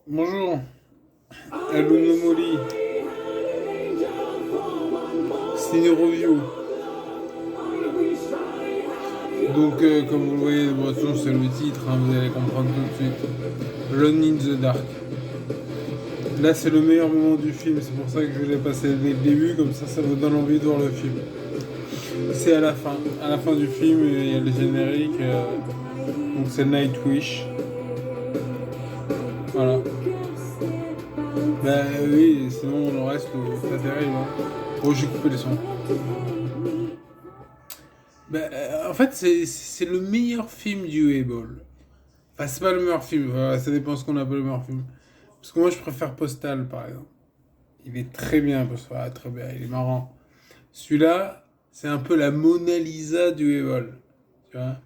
Bonjour, Alunomoli, c'est une review. Donc, comme vous le voyez, de toute façon, c'est le titre, hein, vous allez comprendre tout de suite. Alone in the Dark. Là, c'est le meilleur moment du film, c'est pour ça que je l'ai passé dès le début, comme ça vous donne envie de voir le film. C'est à la fin. À la fin du film, il y a le générique, donc c'est Nightwish. Voilà. Bah oui, sinon le reste, c'est pas terrible. Hein. Oh, j'ai coupé les sons. Bah, en fait, c'est le meilleur film du Hable. Enfin, c'est pas le meilleur film, ça dépend ce qu'on appelle le meilleur film. Parce que moi, je préfère Postal, par exemple. Il est très bien, Postal, très bien, il est marrant. Celui-là, c'est un peu la Mona Lisa du Hable. Tu vois,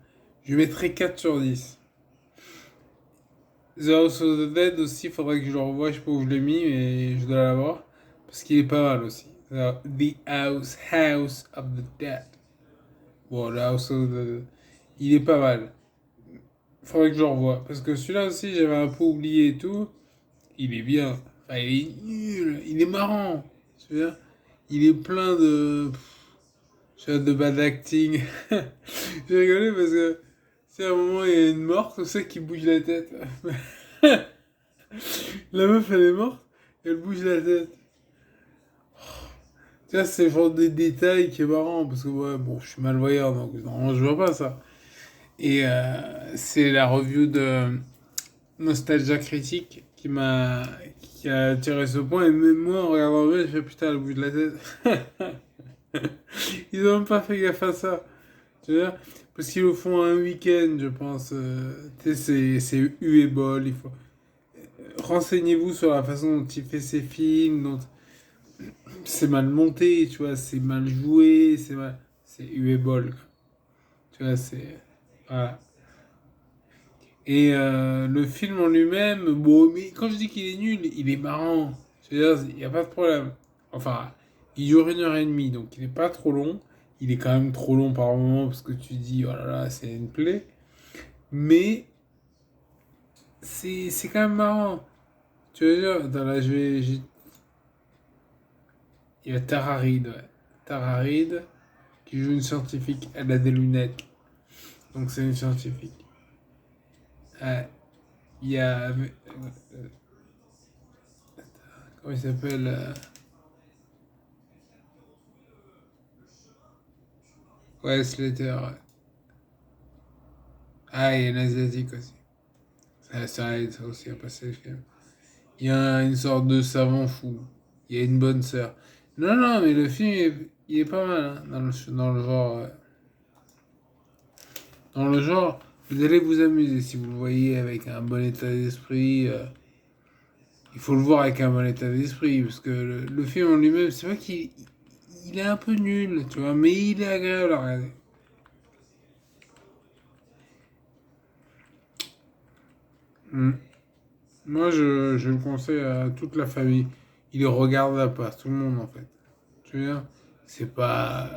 je lui mettrais 4 sur 10. The House of the Dead aussi, faudrait que je le revoie, je sais pas où je l'ai mis, mais je dois l'avoir. Parce qu'il est pas mal aussi. The House of the Dead. Bon, The House of the Dead. Il est pas mal. Faudrait que je le revoie. Parce que celui-là aussi, j'avais un peu oublié et tout. Il est bien. Enfin, il est nul. Il est marrant. Tu vois, il est plein de bad acting. J'ai rigolé parce que c'est à un moment, il y a une morte, tu sais, qui bouge la tête. La meuf, elle est morte, elle bouge la tête. Tu vois, c'est le genre de détail qui est marrant, parce que, ouais, bon, je suis malvoyant, donc normalement, je vois pas ça. Et c'est la review de Nostalgia Critique qui a attiré ce point, et même moi, en regardant le jeu, je fais putain, elle bouge la tête. Ils ont même pas fait gaffe à ça. Tu vois, parce qu'ils le font un week-end, je pense. Tu sais, c'est Uebol, il faut... Renseignez-vous sur la façon dont il fait ses films, dont c'est mal monté, tu vois, c'est mal joué, c'est mal... C'est Uebol, tu vois, c'est... Voilà. Et le film en lui-même, bon, mais quand je dis qu'il est nul, il est marrant. Je veux dire, il n'y a pas de problème. Enfin, il dure 1 heure et demie, donc il n'est pas trop long. Il est quand même trop long par moment parce que tu dis, oh là là, c'est une plaie. Mais c'est quand même marrant. Tu veux dire, attends, là, il y a Tara Reid, ouais. Tara Reid qui joue une scientifique. Elle a des lunettes, donc c'est une scientifique. Il y a. Comment il s'appelle ouais, Slater, ouais. Ah, il y a un asiatique aussi. Ça aide ça aussi à passer le film. Il y a une sorte de savant fou. Il y a une bonne sœur. Non, non, mais le film, il est pas mal hein, dans le genre. Dans le genre, vous allez vous amuser si vous le voyez avec un bon état d'esprit. Il faut le voir avec un bon état d'esprit, parce que le film en lui-même, c'est vrai qu'il il est un peu nul, tu vois, mais il est agréable à regarder. Mm. Moi, je le conseille à toute la famille. Il est regardable par tout le monde, en fait. Tu vois, c'est pas,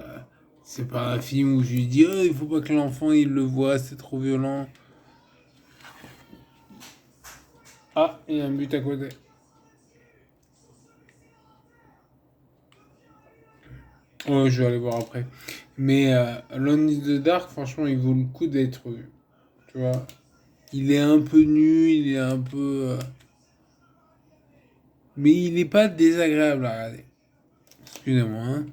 c'est pas un film où je lui dis, oh, il faut pas que l'enfant il le voit, c'est trop violent. Ah, il y a un but à côté. Ouais, je vais aller voir après. Mais Alone in the Dark, franchement, il vaut le coup d'être vu. Tu vois, il est un peu nul, il est un peu, mais il n'est pas désagréable à regarder. Excusez-moi, hein.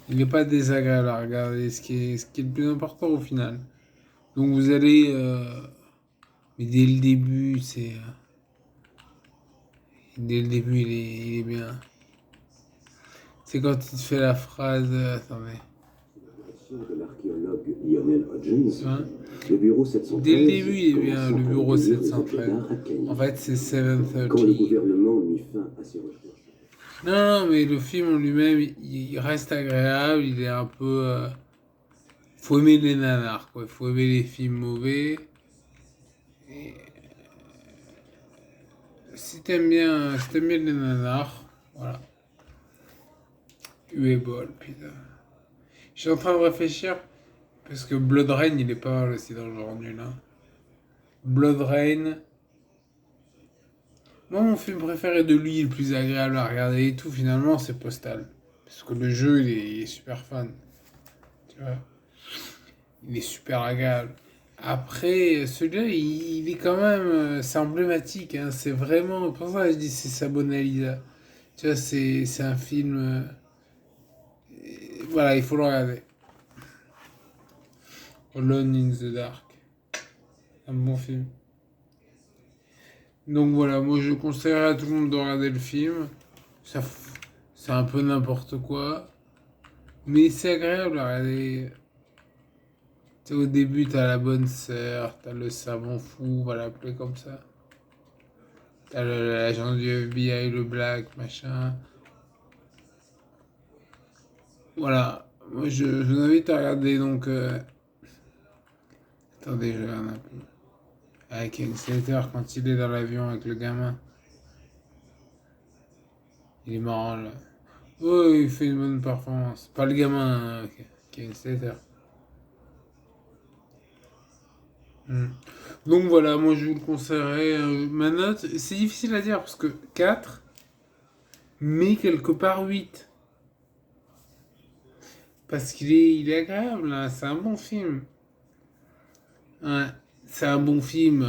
Il n'est pas désagréable à regarder, ce qui est le plus important au final. Donc vous allez, mais dès le début, dès le début, il est bien. C'est quand il te fait la phrase, attendez. De l'archéologue Lionel Hodgins, Hein, le bureau dès le 713 début, il est bien, commençant le à bureau recueillir les objets 713. d'art à Cayenne. En fait, c'est Quand le 730. gouvernement mit fin à ses recherches. Non, non, mais le film en lui-même, il reste agréable, il est un peu... faut aimer les nanars, quoi. Faut aimer les films mauvais. Et si t'aimes bien les nanars, voilà. Uebol, putain. Je suis en train de réfléchir, parce que Blood Rain, il est pas mal aussi dans le genre nul, hein. Blood Rain, Moi, mon film préféré de lui, le plus agréable à regarder et tout, finalement, c'est Postal. Parce que le jeu, il est super fun. Tu vois, il est super agréable. Après, celui-là, il est quand même. C'est emblématique. Hein, c'est vraiment. Pour ça, je dis c'est Sabona Lisa. Tu vois, c'est un film. Voilà, il faut le regarder. Alone in the Dark. Un bon film. Donc voilà, moi je conseillerais à tout le monde de regarder le film. Ça, c'est un peu n'importe quoi. Mais c'est agréable à regarder. Tu sais, au début, t'as la bonne sœur, t'as le savant fou, on va l'appeler comme ça. T'as l'agent du FBI, le black, machin. Voilà. Moi je vous invite à regarder donc. Attendez, je regarde un peu. Avec Ken Slater quand il est dans l'avion avec le gamin. Il est marrant là. Oh, il fait une bonne performance. Pas le gamin, Ken Slater. Hmm. Donc voilà, moi je vous le conseillerais. Ma note, c'est difficile à dire parce que 4, mais quelque part 8. Parce qu'il est agréable, hein, c'est un bon film. Ouais, c'est un bon film.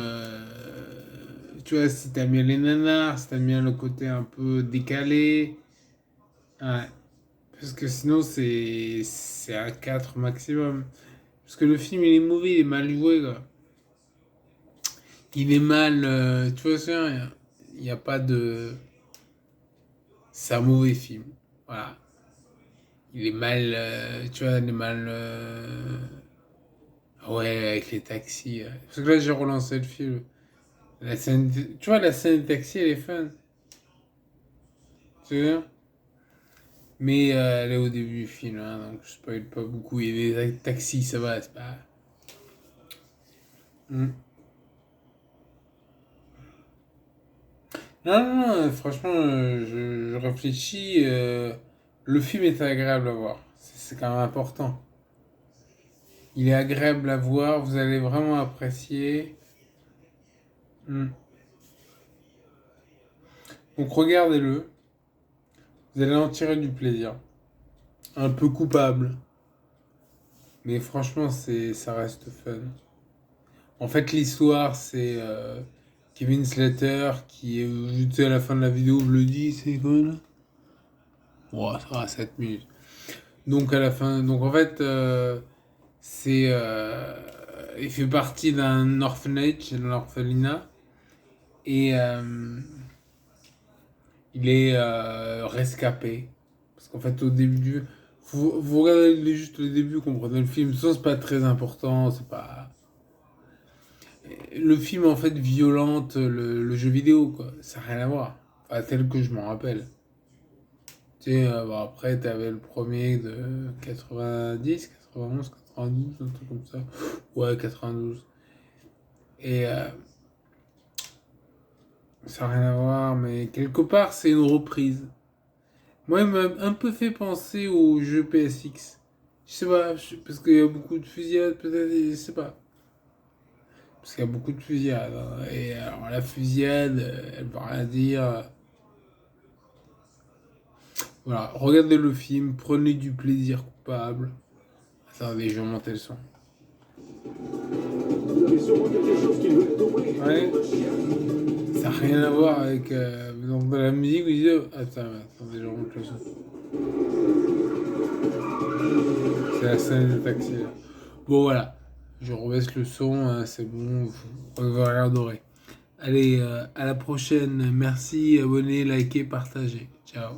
Tu vois, si t'aimes bien les nanars, si t'aimes bien le côté un peu décalé. Ouais. Parce que sinon, c'est un 4 maximum. Parce que le film, il est mauvais, il est mal joué, quoi. Il est mal. Tu vois, il n'y a pas de. C'est un mauvais film. Voilà. Il est mal. Tu vois, il est mal. Ouais, avec les taxis. Parce que là, j'ai relancé le film. La scène, tu vois, la scène des taxis, elle est fun. Tu vois? Mais elle est au début du film, hein, donc je spoil pas beaucoup. Il y a des taxis, ça va, c'est pas. Hmm. Non, non, non, franchement, je réfléchis. Le film est agréable à voir. C'est quand même important. Il est agréable à voir, vous allez vraiment apprécier. Hmm. Donc regardez-le, vous allez en tirer du plaisir. Un peu coupable, mais franchement, ça reste fun. En fait, l'histoire, c'est Kevin Slater qui, tu sais, à la fin de la vidéo, je le dis, c'est quoi là? Ouais, ça va, 7 minutes. Donc, à la fin, donc en fait, c'est. Il fait partie d'un orphanage, d'un orphelinat, et il est rescapé. Parce qu'en fait, au début du. Vous regardez juste le début, comprenez le film. Ça, c'est pas très important, c'est pas. Le film en fait violente le jeu vidéo quoi, ça n'a rien à voir. Enfin, tel que je m'en rappelle. Tu sais, bon, après t'avais le premier de 90, 91, 92, un truc comme ça. Ouais, 92. Et ça n'a rien à voir, mais quelque part c'est une reprise. Moi, il m'a un peu fait penser au jeu PSX. Je sais pas, parce qu'il y a beaucoup de fusillades, peut-être, je sais pas. Parce qu'il y a beaucoup de fusillades, hein. Et alors la fusillade, elle veut rien dire. Voilà, regardez le film, prenez du plaisir coupable. Attendez, je vais monter le son. Vous avez sûrement quelque chose qui veut être oublié. Ouais, ça n'a rien à voir avec donc de la musique. Vous dites, attendez, je remonte le son. C'est la scène du taxi là. Bon, voilà, je rebaisse le son, hein, c'est bon, vous regarderez. Allez, à la prochaine. Merci, abonnez, likez, partagez. Ciao.